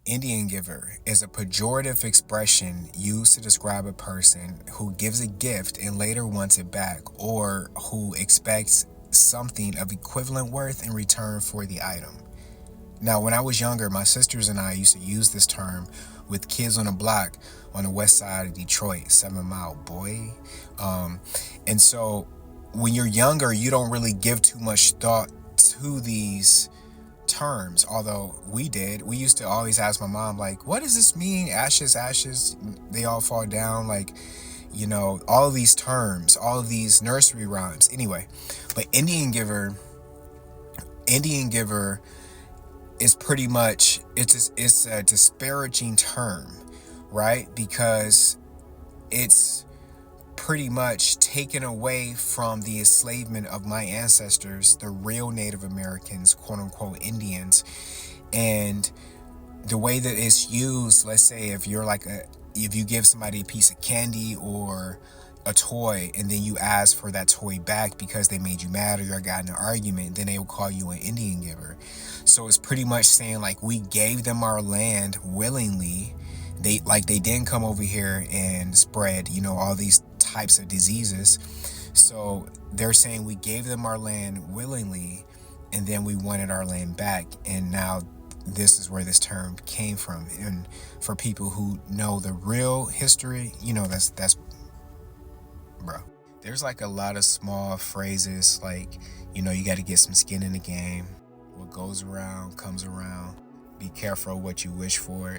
Indian giver is a pejorative expression used to describe a person who gives a gift and later wants it back, or who expects something of equivalent worth in return for the item. Now, when I was younger, my sisters and I used to use this term with kids on the block on the west side of Detroit, 7 Mile, boy. Um, and so when you're younger, you don't really give too much thought to these terms, although we did. We used to always ask my mom, like, what does this mean? Ashes, ashes, they all fall down. Like, all of these terms, all of these nursery rhymes. Anyway, but Indian giver is pretty much, it's a disparaging term, right? Because it's pretty much taken away from the enslavement of my ancestors, the real Native Americans, quote unquote Indians. And the way that it's used, let's say if you give somebody a piece of candy or a toy, and then you ask for that toy back because they made you mad or you got in an argument, then they will call you an Indian giver. So it's pretty much saying, like, we gave them our land willingly. They didn't come over here and spread, all these types of diseases. So they're saying we gave them our land willingly, and then we wanted our land back. And now this is where this term came from. And for people who know the real history, that's bro. There's like a lot of small phrases, like, you got to get some skin in the game. What goes around comes around. Be careful what you wish for.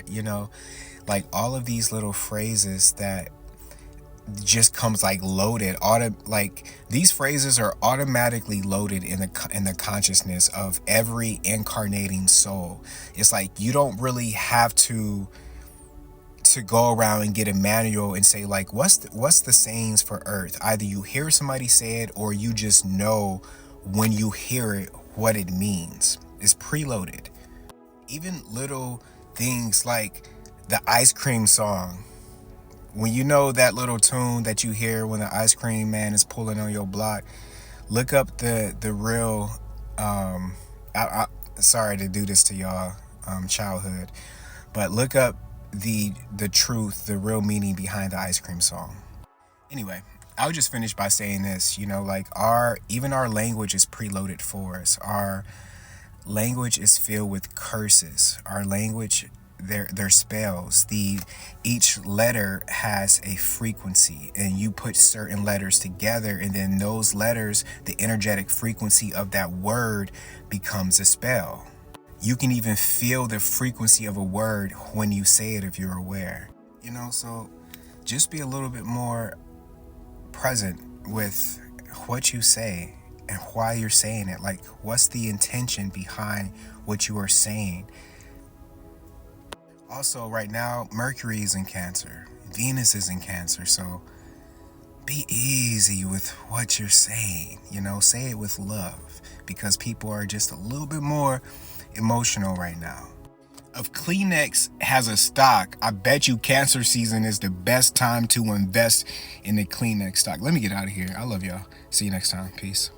Like all of these little phrases that just comes like loaded. These phrases are automatically loaded in the consciousness of every incarnating soul. It's like you don't really have to go around and get a manual and say, like, what's the sayings for Earth. Either you hear somebody say it, or you just know when you hear it what it means. It's preloaded. Even little things like the ice cream song. When you know that little tune that you hear when the ice cream man is pulling on your block, look up the real sorry to do this to y'all, childhood, but look up the truth, the real meaning behind the ice cream song. Anyway, I'll just finish by saying this, like even our language is preloaded for us. Our language is filled with curses. Our language, their spells. Each letter has a frequency, and you put certain letters together, and then those letters, the energetic frequency of that word becomes a spell. You can even feel the frequency of a word when you say it, if you're aware. So just be a little bit more present with what you say and why you're saying it. Like, what's the intention behind what you are saying? Also, right now, Mercury is in Cancer. Venus is in Cancer. So be easy with what you're saying. Say it with love, because people are just a little bit more emotional right now. If Kleenex has a stock, I bet you Cancer season is the best time to invest in the Kleenex stock. Let me get out of here. I love y'all. See you next time. Peace.